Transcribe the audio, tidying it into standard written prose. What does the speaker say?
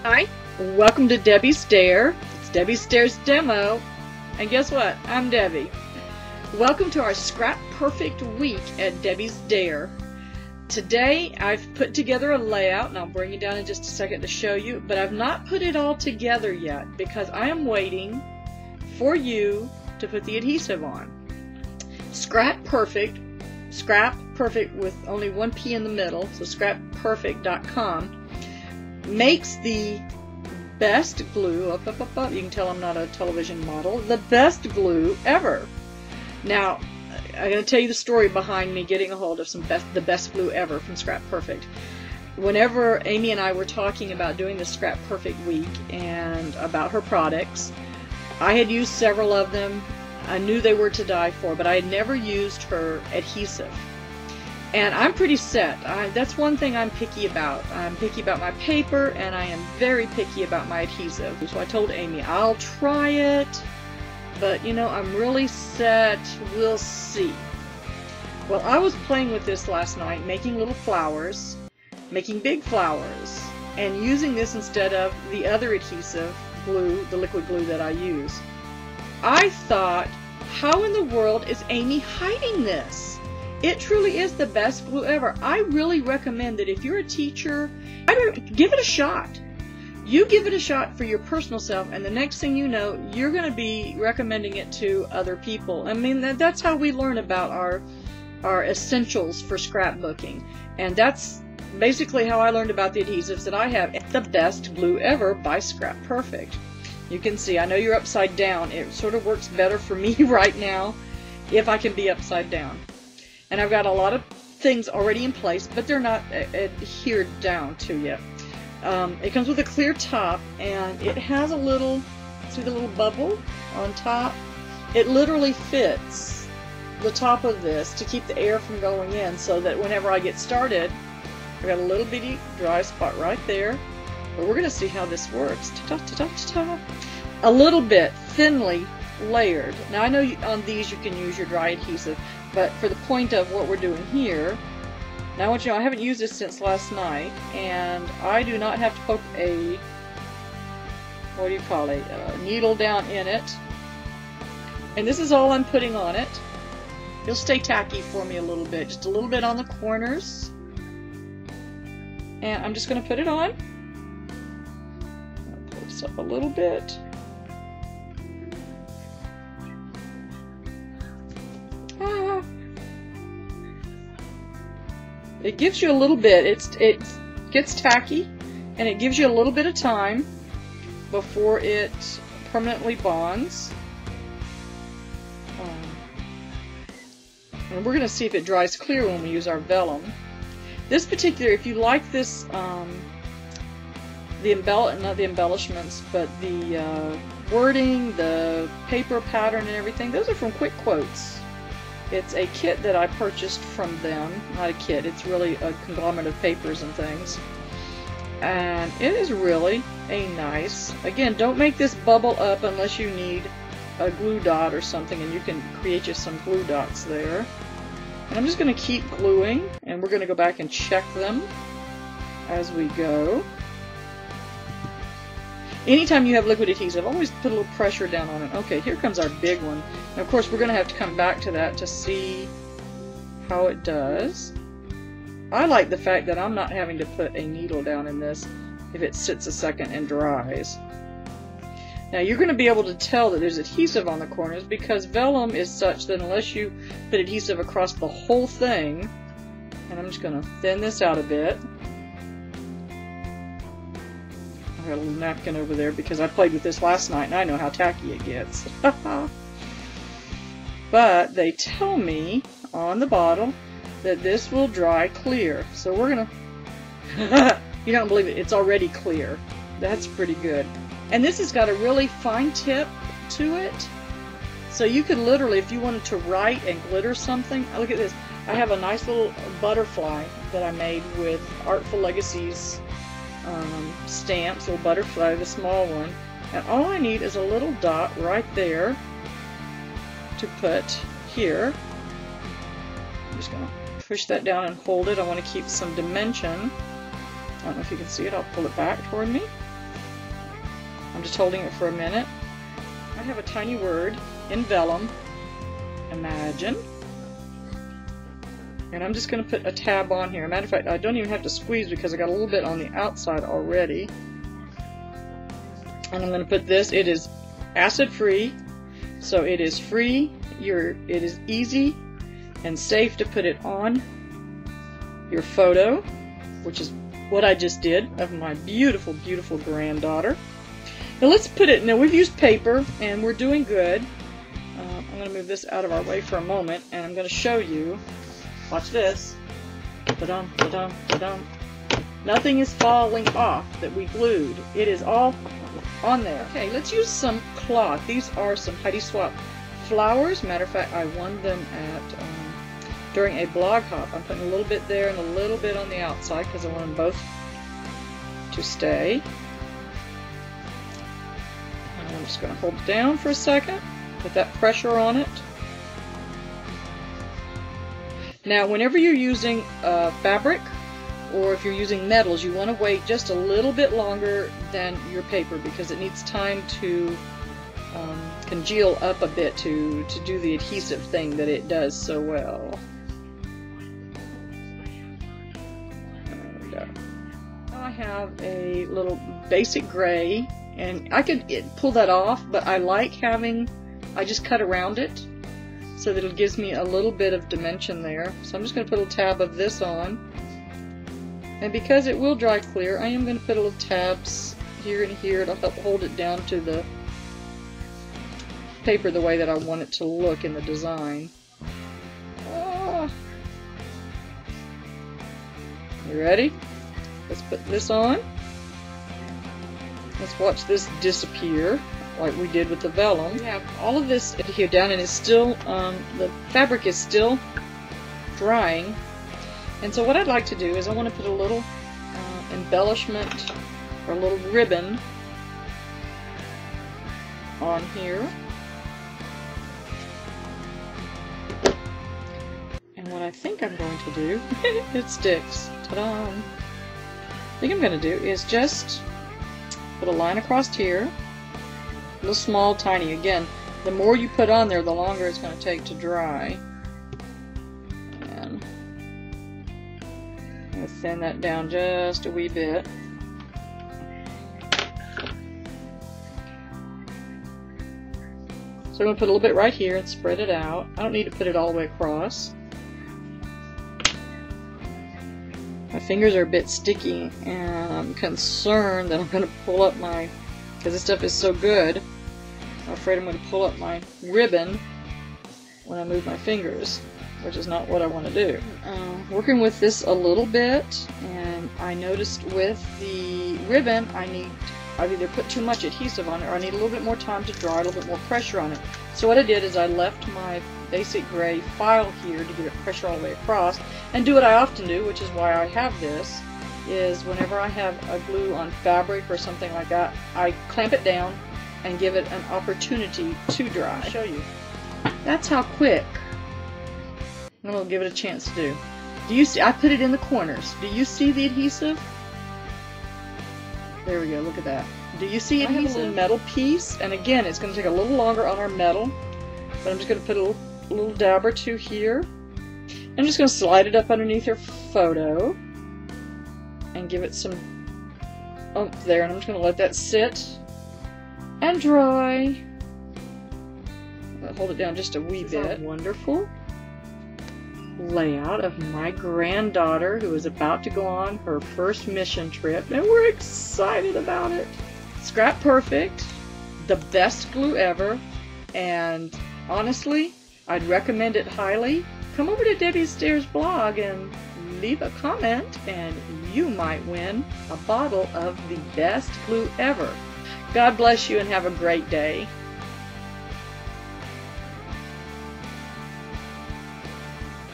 Hi, welcome to Debbie's Dare. It's Debbie's Dare's demo, and guess what? I'm Debbie. Welcome to our Scrap Perfect week at Debbie's Dare. Today I've put together a layout, and I'll bring it down in just a second to show you, but I've not put it all together yet because I am waiting for you to put the adhesive on. Scrap Perfect with only one P in the middle, so scrapperfect.com, makes the best glue, you can tell I'm not a television model, the best glue ever. Now, I'm going to tell you the story behind me getting a hold of the best glue ever from Scrap Perfect. Whenever Amy and I were talking about doing the Scrap Perfect week and about her products, I had used several of them. I knew they were to die for, but I had never used her adhesive. And I'm pretty set. That's one thing I'm picky about. I'm picky about my paper, and I am very picky about my adhesive. So I told Amy, I'll try it, but you know, I'm really set. We'll see. Well, I was playing with this last night, making little flowers, making big flowers, and using this instead of the other adhesive glue, the liquid glue that I use. I thought, how in the world is Amy hiding this? It truly is the best glue ever. I really recommend that if you're a teacher, give it a shot. You give it a shot for your personal self, and the next thing you know, you're going to be recommending it to other people. I mean, that's how we learn about our essentials for scrapbooking. And that's basically how I learned about the adhesives that I have. It's the best glue ever by Scrap Perfect. You can see, I know you're upside down. It sort of works better for me right now if I can be upside down. And I've got a lot of things already in place, but they're not adhered down to yet. It comes with a clear top, and it has a little, see the little bubble on top? It literally fits the top of this to keep the air from going in, so that whenever I get started, I've got a little bitty dry spot right there. But we're going to see how this works. Ta-ta-ta-ta-ta. A little bit thinly layered. Now I know on these you can use your dry adhesive, but for the point of what we're doing here, now I want you to know I haven't used this since last night, and I do not have to poke a, what do you call it, a needle down in it. And this is all I'm putting on it. It'll stay tacky for me a little bit, just a little bit on the corners. And I'm just going to put it on. I'll pull this up a little bit. It gives you a little bit, it gets tacky, and it gives you a little bit of time before it permanently bonds. And we're going to see if it dries clear when we use our vellum. This particular, if you like this, not the embellishments, but the wording, the paper pattern and everything, those are from Quick Quotes. It's a kit that I purchased from them. Not a kit, it's really a conglomerate of papers and things. And it is really a nice, again, don't make this bubble up unless you need a glue dot or something, and you can create you some glue dots there. And I'm just going to keep gluing, and we're going to go back and check them as we go. Anytime you have liquid adhesive, always put a little pressure down on it. Okay, here comes our big one. And of course, we're going to have to come back to that to see how it does. I like the fact that I'm not having to put a needle down in this if it sits a second and dries. Now, you're going to be able to tell that there's adhesive on the corners because vellum is such that unless you put adhesive across the whole thing, and I'm just going to thin this out a bit. I got a little napkin over there because I played with this last night and I know how tacky it gets. But they tell me on the bottle that this will dry clear. So we're gonna you don't believe it, it's already clear. That's pretty good. And this has got a really fine tip to it. So you could literally, if you wanted to write and glitter something, look at this. I have a nice little butterfly that I made with Artful Legacies stamps, little butterfly, the small one, and all I need is a little dot right there to put here. I'm just going to push that down and hold it. I want to keep some dimension. I don't know if you can see it. I'll pull it back toward me. I'm just holding it for a minute. I have a tiny word in vellum, imagine. And I'm just going to put a tab on here. Matter of fact, I don't even have to squeeze because I got a little bit on the outside already. And I'm going to put this, it is acid free, so it is free, it is easy and safe to put it on your photo, which is what I just did of my beautiful, beautiful granddaughter. Now let's put it, now we've used paper and we're doing good. I'm going to move this out of our way for a moment and I'm going to show you. Watch this. Ta-dum, ta-dum, ta-dum. Nothing is falling off that we glued. It is all on there. Okay, let's use some cloth. These are some Heidi Swapp flowers. Matter of fact, I won them at during a blog hop. I'm putting a little bit there and a little bit on the outside because I want them both to stay. And I'm just going to hold it down for a second, put that pressure on it. Now, whenever you're using fabric, or if you're using metals, you want to wait just a little bit longer than your paper because it needs time to congeal up a bit to do the adhesive thing that it does so well. There we go. Now I have a little basic gray, and I could pull that off, but I like having, I just cut around it so that it gives me a little bit of dimension there. So I'm just going to put a tab of this on. And because it will dry clear, I am going to put little tabs here and here to help hold it down to the paper the way that I want it to look in the design. You ready? Let's put this on. Let's watch this disappear like we did with the vellum. We have all of this here down and it's still, the fabric is still drying. And so what I'd like to do is I want to put a little embellishment or a little ribbon on here. And what I think I'm going to do, it sticks. Ta-da! I think I'm going to do is just put a line across here. A little small, tiny. Again, the more you put on there, the longer it's going to take to dry. I'm going to thin that down just a wee bit. So I'm going to put a little bit right here and spread it out. I don't need to put it all the way across. My fingers are a bit sticky and I'm concerned that I'm going to pull up my, because this stuff is so good, I'm afraid I'm going to pull up my ribbon when I move my fingers, which is not what I want to do. Working with this a little bit, and I noticed with the ribbon I've either put too much adhesive on it or I need a little bit more time to dry, a little bit more pressure on it. So what I did is I left my basic gray file here to get it pressure all the way across, and do what I often do, which is why I have this, is whenever I have a glue on fabric or something like that, I clamp it down and give it an opportunity to dry. I'll show you. That's how quick. I'm going to give it a chance to do. Do you see? I put it in the corners. Do you see the adhesive? There we go. Look at that. Do you see adhesive? I have a little metal piece, and again, it's going to take a little longer on our metal, but I'm just going to put a little dab or two here. I'm just going to slide it up underneath your photo and give it some oomph there, and I'm just going to let that sit and dry. I'll hold it down just a wee bit. Wonderful layout of my granddaughter who is about to go on her first mission trip, and we're excited about it. Scrap Perfect, the best glue ever, and honestly, I'd recommend it highly. Come over to Debbie's Stairs blog and leave a comment, and you might win a bottle of the best glue ever. God bless you and have a great day.